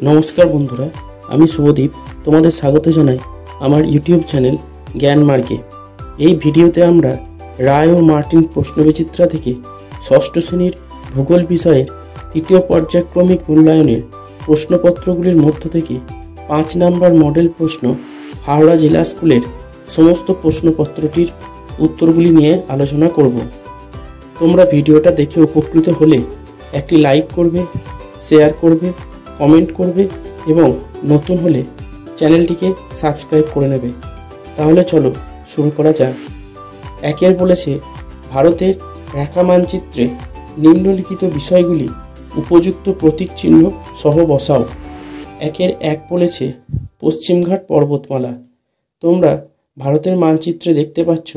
নমস্কার বন্ধুরা, আমি শুভদীপ তোমাদের স্বাগত জানাই আমার ইউটিউব চ্যানেল জ্ঞান মার্গে। এই ভিডিওতে আমরা রায় ও মার্টিন প্রশ্নবিচিত্রা থেকে ষষ্ঠ শ্রেণীর ভূগোল বিষয়ের তৃতীয় পর্যায়ক্রমিক মূল্যায়নের প্রশ্নপত্রগুলির মধ্য থেকে 5 নম্বর মডেল প্রশ্ন হাওড়া জেলা স্কুলের সমস্ত প্রশ্নপত্রটির উত্তরগুলি নিয়ে আলোচনা করব। তোমরা ভিডিওটা দেখে উপকৃত হলে একটি লাইক করবে, শেয়ার করবে, কমেন্ট করবে এবং নতুন হলে চ্যানেলটিকে সাবস্ক্রাইব করে নেবে। তাহলে চলো শুরু করা যাক। একের বলেছে, ভারতের রেখা মানচিত্রে নিম্নলিখিত বিষয়গুলি উপযুক্ত প্রতীক চিহ্ন সহ বসাও। একের 1 বলেছে পশ্চিমঘাট পর্বতমালা। তোমরা ভারতের মানচিত্রে দেখতে পাচ্ছ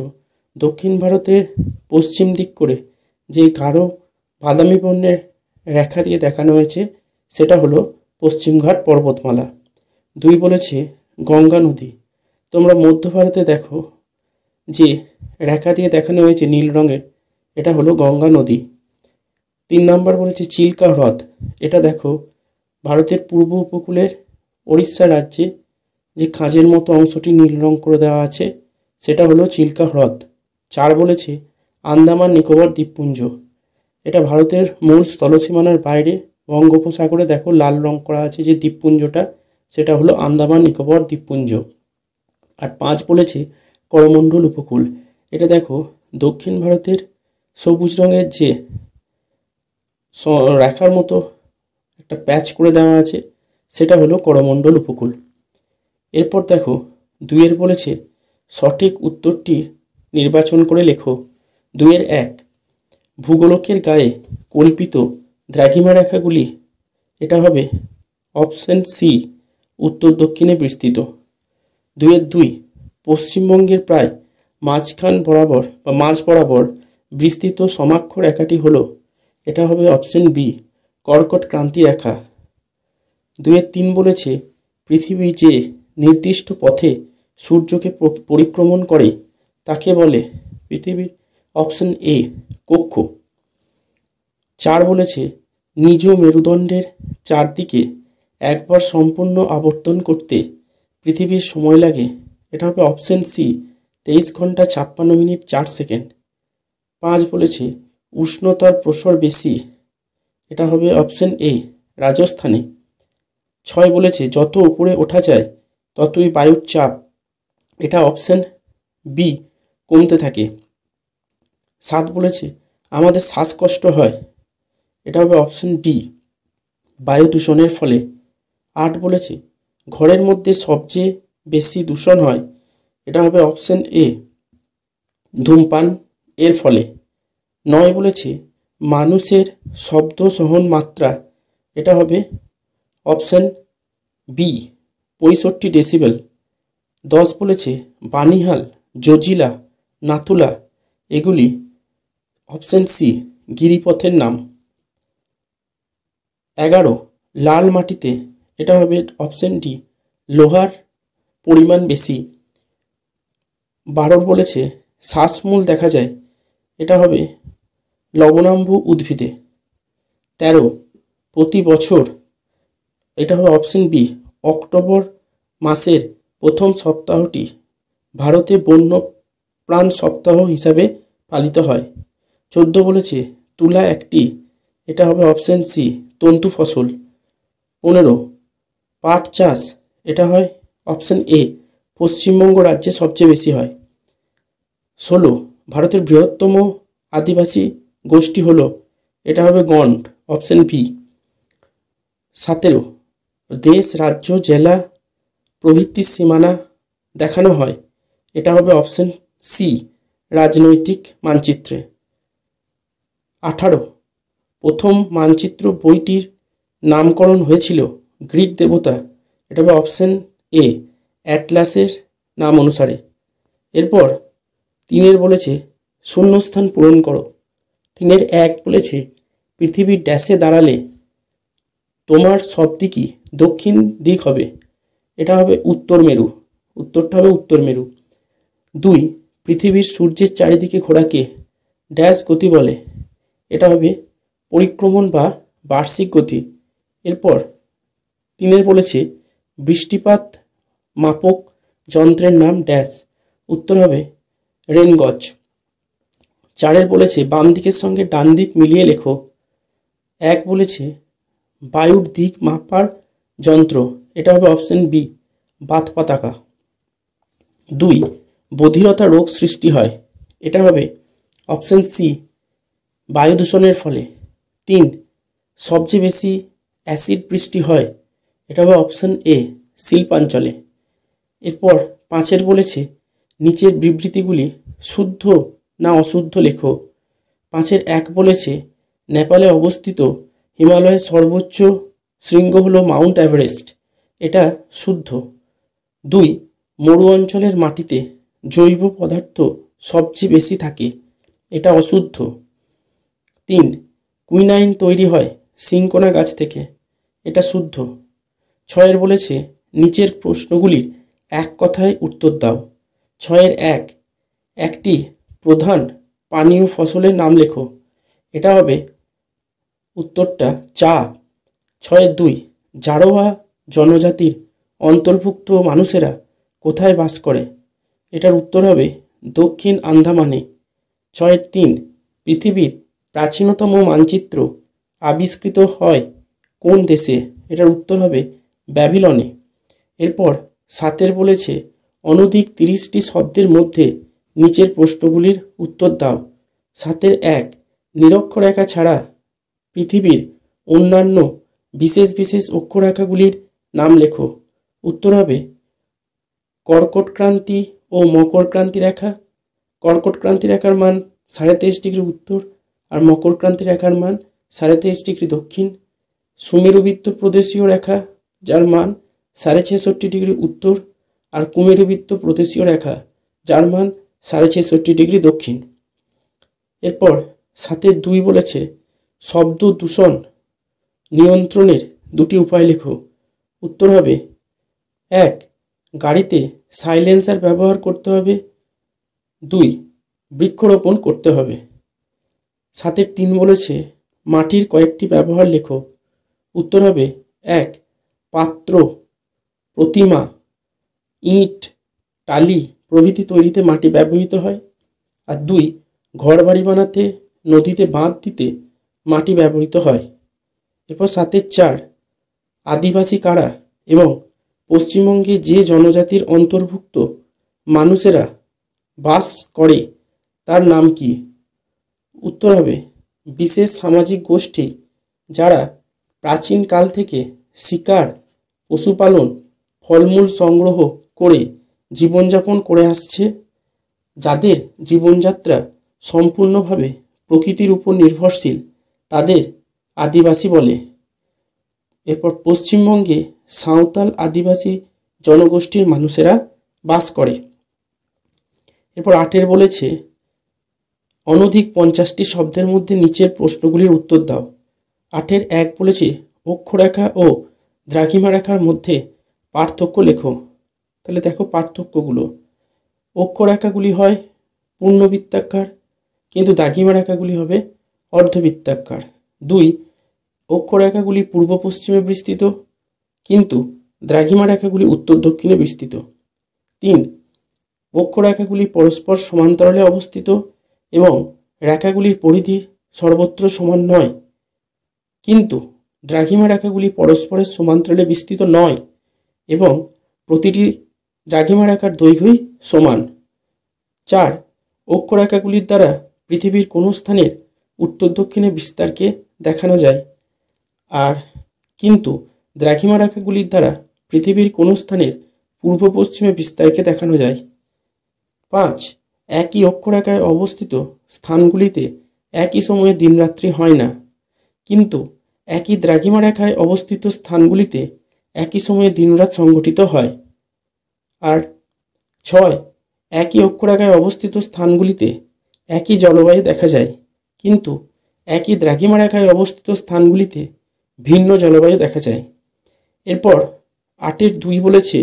দক্ষিণ ভারতের পশ্চিম দিক করে যে গাঢ় বাদামি বর্ণের রেখা দিয়ে দেখানো হয়েছে সেটা হলো পশ্চিমঘাট পর্বতমালা। 2 বলেছে গঙ্গা নদী। তোমরা মধ্য ভারতে দেখো যে রেখা দিয়ে দেখানো হয়েছে নীল রঙের, এটা হলো গঙ্গা নদী। 3 নম্বর বলেছে চিল্কা হ্রদ। এটা দেখো ভারতের পূর্ব উপকূলের ওড়িশা রাজ্যে যে খাঁজের মতো অংশটি নীল রং করে দেওয়া আছে সেটা হলো চিল্কা হ্রদ। 4 বলেছে আন্দামান নিকোবর দ্বীপপুঞ্জ। এটা ভারতের মূল স্থলসীমানার বাইরে বঙ্গোপসাগরে দেখো লাল রং করা আছে যে দ্বীপপুঞ্জটা, সেটা হলো আন্দামান নিকোবর দ্বীপপুঞ্জ। আর 5 বলেছে করমণ্ডল উপকূল। এটা দেখো দক্ষিণ ভারতের সবুজ রঙের যে রেখার মতো একটা প্যাচ করে দেওয়া আছে সেটা হলো করমণ্ডল উপকূল। এরপর দেখো 2 বলেছে সঠিক উত্তরটি নির্বাচন করে লেখো। 2-1 ভূগোলকের গায়ে কল্পিত দ্রাঘিমা রেখাগুলি, এটা হবে অপশন সি, উত্তর দক্ষিণে বিস্তৃত। 2-2 পশ্চিমবঙ্গের প্রায় মাঝখান বরাবর বা মাঝ বরাবর বিস্তৃত সমাক্ষ রেখাটি হলো, এটা হবে অপশন বি, কর্কট ক্রান্তি রেখা। 2-3 বলেছে পৃথিবী যে নির্দিষ্ট পথে সূর্যকে পরিক্রমণ করে তাকে বলে পৃথিবীর, অপশন এ, কক্ষ। 4 বলেছে নিজ মেরুদণ্ডের চারদিকে একবার সম্পূর্ণ আবর্তন করতে পৃথিবীর সময় লাগে, এটা হবে অপশন সি, 23 ঘন্টা 56 মিনিট 4 সেকেন্ড। 5 বলেছে উষ্ণতার প্রসর বেশি, এটা হবে অপশন এ, রাজস্থানে। 6 বলেছে যত উপরে ওঠা যায় ততই বায়ুর চাপ, এটা অপশন বি, কমতে থাকে। 7 বলেছে আমাদের শ্বাসকষ্ট হয়, এটা হবে অপশন ডি, বায়ু দূষণের ফলে। 8 বলেছে ঘরের মধ্যে সবচেয়ে বেশি দূষণ হয়, এটা হবে অপশন এ, ধূমপান এর ফলে। 9 বলেছে মানুষের শব্দ সহন মাত্রা, এটা হবে অপশন বি, 65 ডেসিবেল। 10 বলেছে বানিহাল, জজিলা, নাথুলা এগুলি অপশন সি, গিরিপথের নাম। 11 লাল মাটিতে, এটা হবে অপশন ডি, লোহার পরিমাণ বেশি। 12 বলেছে শ্বাসমূল দেখা যায়, এটা হবে লবণাম্বু উদ্ভিদে। 13 প্রতি বছর, এটা হবে অপশন বি, অক্টোবর মাসের প্রথম সপ্তাহটি ভারতে বন্য প্রাণ সপ্তাহ হিসাবে পালিত হয়। 14 বলেছে তুলা একটি, এটা হবে অপশন সি, তন্তু ফসল। 15 পাট চাষ, এটা হয় অপশন এ, পশ্চিমবঙ্গ রাজ্যে সবচেয়ে বেশি হয়। 16 ভারতের বৃহত্তম আদিবাসী গোষ্ঠী হলো, এটা হবে গন্ড, অপশন বি। 17 দেশ, রাজ্য, জেলা প্রভৃতির সীমানা দেখানো হয়, এটা হবে অপশন সি, রাজনৈতিক মানচিত্রে। 18 প্রথম মানচিত্র বইটির নামকরণ হয়েছিল গ্রিক দেবতা, এটা হবে অপশন এ, অ্যাটলাসের নাম অনুসারে। এরপর 3 বলেছে শূন্যস্থান পূরণ করো। 3-1 বলেছে পৃথিবীর ড্যাশে দাঁড়ালে তোমার সব দিকই দক্ষিণ দিক হবে, এটা হবে উত্তর মেরু, উত্তরটা হবে উত্তর মেরু। 2 পৃথিবীর সূর্যের চারিদিকে ঘোরাকে ড্যাশ গতি বলে, এটা হবে পরিক্রমণ বা বার্ষিক গতি। এরপর 3 বলেছে বৃষ্টিপাত মাপক যন্ত্রের নাম ড্যাশ, উত্তর হবে রেন গজ। 4 বলেছে বাম দিকের সঙ্গে ডান দিক মিলিয়ে লেখো। 1 বলেছে বায়ুর দিক মাপার যন্ত্র, এটা হবে অপশন বি বাত পাতাকা। 2 বধিরতা রোগ সৃষ্টি হয়, এটা হবে অপশন সি বায়ু দূষণের ফলে। 3 সবচেয়ে বেশি অ্যাসিড বৃষ্টি হয়, এটা হবে অপশন এ শিল্পাঞ্চলে। এরপর 5 বলেছে নিচের বিবৃতিগুলি শুদ্ধ না অশুদ্ধ লেখো। 5 1 বলেছে নেপালে অবস্থিত হিমালয়ের সর্বোচ্চ শৃঙ্গ হলো মাউন্ট এভারেস্ট, এটা শুদ্ধ। 2 মরু অঞ্চলের মাটিতে জৈব পদার্থ সবচেয়ে বেশি থাকে, এটা অশুদ্ধ। 3 কুইনাইন তৈরি হয় সিনকোনা গাছ থেকে, এটা শুদ্ধ। 6 বলেছে নিচের প্রশ্নগুলির এক কথায় উত্তর দাও। 6 1 একটি প্রধান পানীয় ফসলের নাম লেখো, এটা হবে উত্তরটা চা। 6 2 জারোয়া জনজাতির অন্তর্ভুক্ত মানুষেরা কোথায় বাস করে, এটার উত্তর হবে দক্ষিণ আন্দামানে। 6 3 পৃথিবীর প্রাচীনতম মানচিত্র আবিষ্কৃত হয় কোন দেশে, এটার উত্তর হবে ব্যাবিলনে। এরপর 7 বলেছে অনধিক 30টি শব্দের মধ্যে নিচের প্রশ্নগুলির উত্তর দাও। 7 1 নিরক্ষরেখা ছাড়া পৃথিবীর অন্যান্য বিশেষ বিশেষ অক্ষরেখাগুলির নাম লেখো, উত্তর হবে কর্কটক্রান্তি ও মকরক্রান্তি রেখা। কর্কটক্রান্তি রেখার মান 23.5 ডিগ্রি উত্তর আর মকরক্রান্তি রেখার মান 23.5 ডিগ্রি দক্ষিণ। সুমেরুবৃত্ত প্রদেশীয় রেখা যার মান 66.5 ডিগ্রি উত্তর আর কুমেরুবৃত্ত প্রদেশীয় রেখা যার মান 66.5 ডিগ্রি দক্ষিণ। এরপর 7 2 বলেছে শব্দ দূষণ নিয়ন্ত্রণের 2টি উপায় লেখো, উত্তর হবে 1 গাড়িতে সাইলেন্সার ব্যবহার করতে হবে, 2 বৃক্ষরোপণ করতে হবে। 7 3 বলেছে মাটির কয়েকটি ব্যবহার লেখো, উত্তর হবে 1 পাত্র, প্রতিমা, ইট, টালি প্রভৃতি তৈরিতে মাটি ব্যবহৃত হয়, আর 2 ঘর বাড়ি বানাতে নদীতে বাঁধ দিতে মাটি ব্যবহৃত হয়। এরপর 7 4 আদিবাসী কারা এবং পশ্চিমবঙ্গে যে জনজাতির অন্তর্ভুক্ত মানুষেরা বাস করে তার নাম কি, উত্তর হবে বিশেষ সামাজিক গোষ্ঠী যারা প্রাচীনকাল থেকে শিকার, পশুপালন, ফলমূল সংগ্রহ করে জীবনযাপন করে আসছে, যাদের জীবনযাত্রা সম্পূর্ণভাবে প্রকৃতির উপর নির্ভরশীল তাদের আদিবাসী বলে। এরপর পশ্চিমবঙ্গে সাঁওতাল আদিবাসী জনগোষ্ঠীর মানুষেরা বাস করে। এরপর 8 বলেছে অনধিক 50টি শব্দের মধ্যে নিচের প্রশ্নগুলির উত্তর দাও। 8 1 বলেছে অক্ষরেখা ও দ্রাঘিমা রেখার মধ্যে পার্থক্য লেখো। তাহলে দেখো পার্থক্যগুলো, অক্ষরেখাগুলি হয় পূর্ণবৃত্তাকার কিন্তু দ্রাঘিমা রেখাগুলি হবে অর্ধবৃত্তাকার। 2 অক্ষরেখাগুলি পূর্ব পশ্চিমে বিস্তৃত কিন্তু দ্রাঘিমা রেখাগুলি উত্তর দক্ষিণে বিস্তৃত। 3 অক্ষরেখাগুলি পরস্পর সমান্তরালে অবস্থিত এবং রেখাগুলির পরিধি সর্বত্র সমান নয়, কিন্তু দ্রাঘিমা রেখাগুলি পরস্পরের সমান্তরালে বিস্তৃত নয় এবং প্রতিটি দ্রাঘিমা রেখার দৈর্ঘ্যই সমান। 4 অক্ষরেখাগুলির দ্বারা পৃথিবীর কোনো স্থানের উত্তর দক্ষিণে বিস্তারকে দেখানো যায়, আর কিন্তু দ্রাঘিমা রেখাগুলির দ্বারা পৃথিবীর কোনো স্থানের পূর্ব পশ্চিমে বিস্তারকে দেখানো যায়। 5 একই অক্ষরেখায় অবস্থিত স্থানগুলিতে একই সময়ে দিনরাত্রি হয় না, কিন্তু একই দ্রাঘিমা রেখায় অবস্থিত স্থানগুলিতে একই সময়ে দিনরাত সংঘটিত হয়। আর 6 একই অক্ষরেখায় অবস্থিত স্থানগুলিতে একই জলবায়ু দেখা যায়, কিন্তু একই দ্রাঘিমা রেখায় অবস্থিত স্থানগুলিতে ভিন্ন জলবায়ু দেখা যায়। এরপর 8 2 বলেছে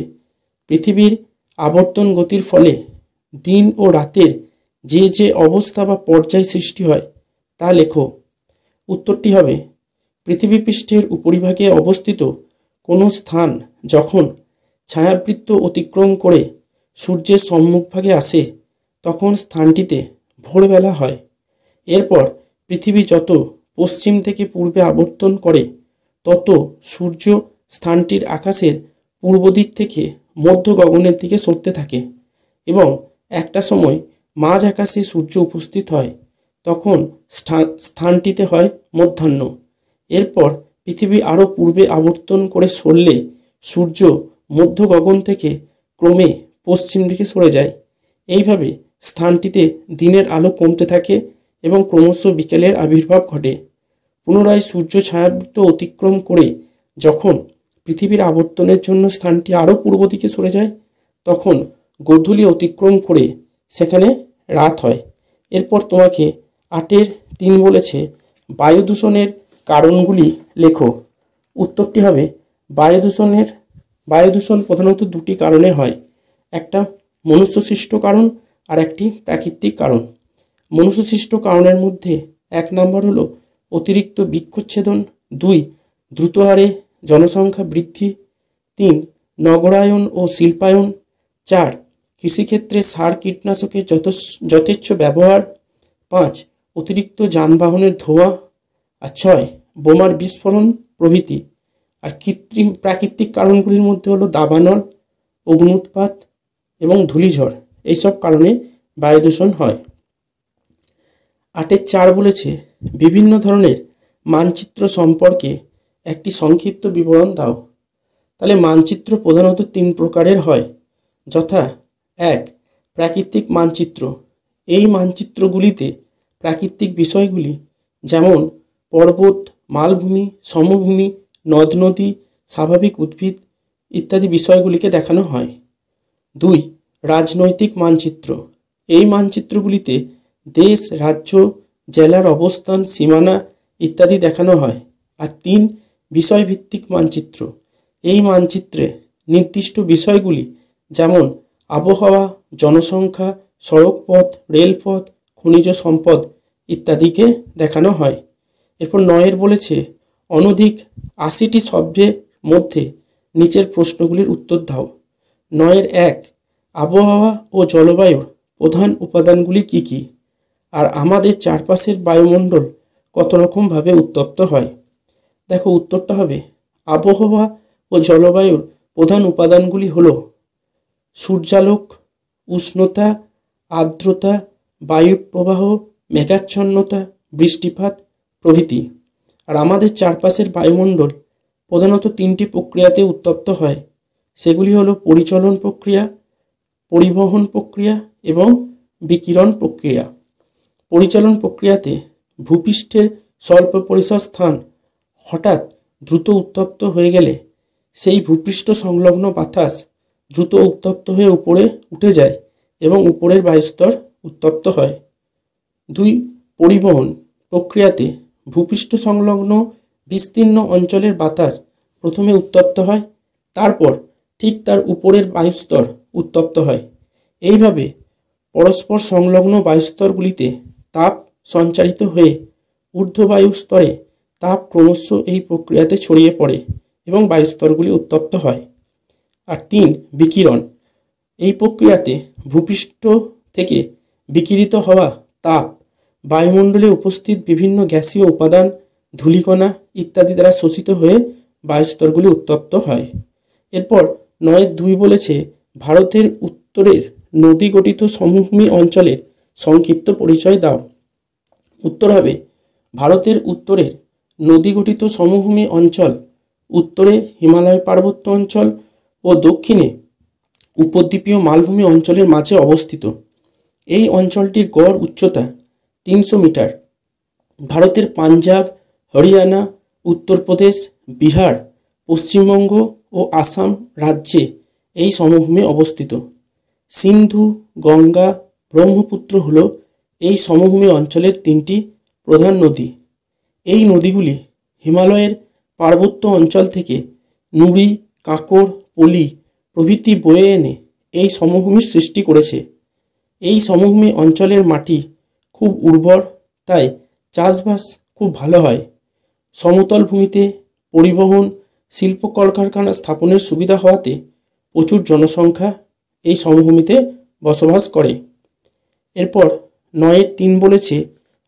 পৃথিবীর আবর্তন গতির ফলে দিন ও রাতের যে যে অবস্থা বা পর্যায় সৃষ্টি হয় তা লেখো। উত্তরটি হবে পৃথিবী পৃষ্ঠের উপরিভাগে অবস্থিত কোনো স্থান যখন ছায়াবৃত্ত অতিক্রম করে সূর্যের সম্মুখভাগে আসে তখন স্থানটিতে ভোরবেলা হয়। এরপর পৃথিবী যত পশ্চিম থেকে পূর্বে আবর্তন করে তত সূর্য স্থানটির আকাশের পূর্ব দিক থেকে মধ্য গগনের দিকে সরতে থাকে এবং একটা সময় মাঝ আকাশে সূর্য উপস্থিত হয়, তখন স্থানটিতে হয় মধ্যাহ্ন। এরপর পৃথিবী আরও পূর্বে আবর্তন করে সরলে সূর্য মধ্য গগন থেকে ক্রমে পশ্চিম দিকে সরে যায়। এইভাবে স্থানটিতে দিনের আলো কমতে থাকে এবং ক্রমশ বিকেলের আবির্ভাব ঘটে। পুনরায় সূর্য ছায়াবৃত্ত অতিক্রম করে যখন পৃথিবীর আবর্তনের জন্য স্থানটি আরও পূর্ব দিকে সরে যায় তখন গোধূলি অতিক্রম করে সেখানে রাত হয়। এরপর তোমাকে 8-3 বলেছে বায়ু দূষণের কারণগুলি লেখো। উত্তরটি হবে বায়ু দূষণ প্রধানত দুটি কারণে হয়, একটা মনুষ্যসৃষ্ট কারণ আর একটি প্রাকৃতিক কারণ। মনুষ্যসৃষ্ট কারণের মধ্যে 1 নম্বর হলো অতিরিক্ত বৃক্ষচ্ছেদন, 2 দ্রুত হারে জনসংখ্যা বৃদ্ধি, 3 নগরায়ন ও শিল্পায়ন, 4 কৃষিক্ষেত্রে সার কীটনাশকের যথেচ্ছ ব্যবহার, 5 অতিরিক্ত যানবাহনের ধোঁয়া, আর 6 বোমার বিস্ফোরণ প্রভৃতি। আর প্রাকৃতিক কারণগুলির মধ্যে হলো দাবানল, অগ্ন্যুৎপাত এবং ধূলিঝড়, এইসব কারণে বায়ু দূষণ হয়। 8-4 বলেছে বিভিন্ন ধরনের মানচিত্র সম্পর্কে একটি সংক্ষিপ্ত বিবরণ দাও। তাহলে মানচিত্র প্রধানত 3 প্রকারের হয়, যথা 1 প্রাকৃতিক মানচিত্র। এই মানচিত্রগুলিতে প্রাকৃতিক বিষয়গুলি যেমন পর্বত, মালভূমি, সমভূমি, নদ নদী, স্বাভাবিক উদ্ভিদ ইত্যাদি বিষয়গুলিকে দেখানো হয়। 2 রাজনৈতিক মানচিত্র। এই মানচিত্রগুলিতে দেশ, রাজ্য, জেলার অবস্থান, সীমানা ইত্যাদি দেখানো হয়। আর 3 বিষয়ভিত্তিক মানচিত্র। এই মানচিত্রে নির্দিষ্ট বিষয়গুলি যেমন আবহাওয়া, জনসংখ্যা, সড়কপথ, রেলপথ, খনিজ সম্পদ ইত্যাদিকে দেখানো হয়। এরপর 9 বলেছে অনধিক 80টি শব্দের মধ্যে নিচের প্রশ্নগুলির উত্তর দাও। 9-1 আবহাওয়া ও জলবায়ুর প্রধান উপাদানগুলি কি কি, আর আমাদের চারপাশের বায়ুমণ্ডল কত রকমভাবে উত্তপ্ত হয়। দেখো উত্তরটা হবে আবহাওয়া ও জলবায়ুর প্রধান উপাদানগুলি হলো সূর্যালোক, উষ্ণতা, আর্দ্রতা, বায়ুর প্রবাহ, মেঘাচ্ছন্নতা, বৃষ্টিপাত প্রভৃতি। আর আমাদের চারপাশের বায়ুমণ্ডল প্রধানত 3টি প্রক্রিয়াতে উত্তপ্ত হয়, সেগুলি হলো পরিচলন প্রক্রিয়া, পরিবহন প্রক্রিয়া এবং বিকিরণ প্রক্রিয়া। পরিচলন প্রক্রিয়াতে ভূপৃষ্ঠের স্বল্প পরিসর স্থান হঠাৎ দ্রুত উত্তপ্ত হয়ে গেলে সেই ভূপৃষ্ঠ সংলগ্ন বাতাস দ্রুত উত্তপ্ত হয়ে উপরে উঠে যায় এবং উপরের বায়ুস্তর উত্তপ্ত হয়। 2 পরিবহন প্রক্রিয়াতে ভূপৃষ্ঠ সংলগ্ন বিস্তীর্ণ অঞ্চলের বাতাস প্রথমে উত্তপ্ত হয়, তারপর ঠিক তার উপরের বায়ুস্তর উত্তপ্ত হয়। এইভাবে পরস্পর সংলগ্ন বায়ুস্তরগুলিতে তাপ সঞ্চারিত হয়ে ঊর্ধ্ববায়ু স্তরে তাপ ক্রমশ এই প্রক্রিয়াতে ছড়িয়ে পড়ে এবং বায়ুস্তরগুলি উত্তপ্ত হয়। আর 3 বিকিরণ। এই প্রক্রিয়াতে ভূপৃষ্ঠ থেকে বিকিরিত হওয়া তাপ বায়ুমণ্ডলে উপস্থিত বিভিন্ন গ্যাসীয় উপাদান, ধূলিকণা ইত্যাদি দ্বারা শোষিত হয়ে বায়ুস্তরগুলি উত্তপ্ত হয়। এরপর 9-2 বলেছে ভারতের উত্তরের নদী গঠিত সমভূমি অঞ্চলের সংক্ষিপ্ত পরিচয় দাও। উত্তর হবে ভারতের উত্তরের নদী গঠিত সমভূমি অঞ্চল উত্তরে হিমালয় পার্বত্য অঞ্চল ও দক্ষিণে উপদ্বীপীয় মালভূমি অঞ্চলের মাঝে অবস্থিত। এই অঞ্চলটির গড় উচ্চতা 300 মিটার। ভারতের পাঞ্জাব, হরিয়ানা, উত্তরপ্রদেশ, বিহার, পশ্চিমবঙ্গ ও আসাম রাজ্যে এই সমভূমি অবস্থিত। সিন্ধু, গঙ্গা, ব্রহ্মপুত্র হল এই সমভূমি অঞ্চলের 3টি প্রধান নদী। এই নদীগুলি হিমালয়ের পার্বত্য অঞ্চল থেকে নুড়ি, কাঁকর, পলি প্রভৃতি বয়ে এনে এই সমভূমির সৃষ্টি করেছে। এই সমভূমি অঞ্চলের মাটি খুব উর্বর, তাই চাষবাস খুব ভালো হয়। সমতল ভূমিতে পরিবহন, শিল্প কলকারখানা স্থাপনের সুবিধা হওয়াতে প্রচুর জনসংখ্যা এই সমভূমিতে বসবাস করে। এরপর 9.3 বলেছে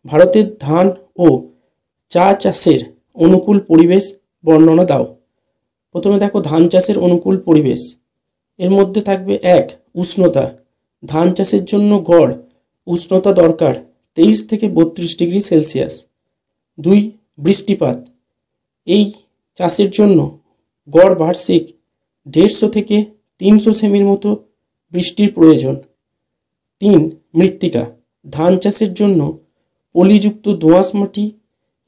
ভারতের ধান ও চা চাষের অনুকূল পরিবেশ বর্ণনা দাও। প্রথমে দেখো ধান চাষের অনুকূল পরিবেশ, এর মধ্যে থাকবে 1 উষ্ণতা। ধান চাষের জন্য গড় উষ্ণতা দরকার 23 থেকে 32 ডিগ্রি সেলসিয়াস। 2 বৃষ্টিপাত, এই চাষের জন্য গড় বার্ষিক 150 থেকে 300 সেমির মতো বৃষ্টির প্রয়োজন। 3 মৃত্তিকা, ধান চাষের জন্য পলিযুক্ত দোআঁশ মাটি,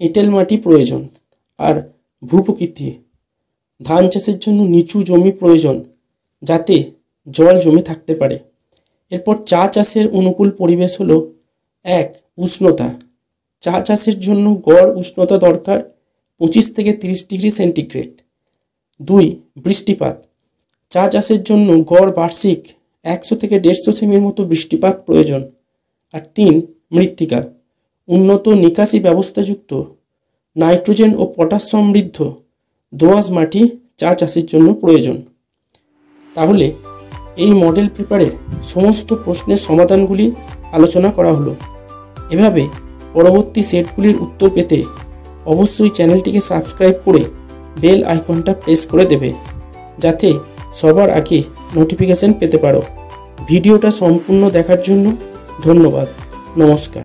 এঁটেল মাটি প্রয়োজন। আর ভূপ্রকৃতি, ধান চাষের জন্য নিচু জমি প্রয়োজন যাতে জল জমে থাকতে পারে। এরপর চা চাষের অনুকূল পরিবেশ হলো 1 উষ্ণতা। চা চাষের জন্য গড় উষ্ণতা দরকার 25 থেকে 30 ডিগ্রি সেন্টিগ্রেড। 2 বৃষ্টিপাত, চা চাষের জন্য গড় বার্ষিক 100 থেকে 150 সেমির মতো বৃষ্টিপাত প্রয়োজন। আর 3 মৃত্তিকা, উন্নত নিকাশি ব্যবস্থাযুক্ত নাইট্রোজেন ও পটাশ সমৃদ্ধ দোআঁশ মাটি চা চাষের জন্য প্রয়োজন। তাহলে এই মডেল পেপারের সমস্ত প্রশ্নের সমাধানগুলি আলোচনা করা হলো। এভাবে পরবর্তী সেটগুলির উত্তর পেতে অবশ্যই চ্যানেলটিকে সাবস্ক্রাইব করে বেল আইকনটা প্রেস করে দেবে, যাতে সবার আগে নোটিফিকেশন পেতে পারো। ভিডিওটা সম্পূর্ণ দেখার জন্য ধন্যবাদ। নমস্কার।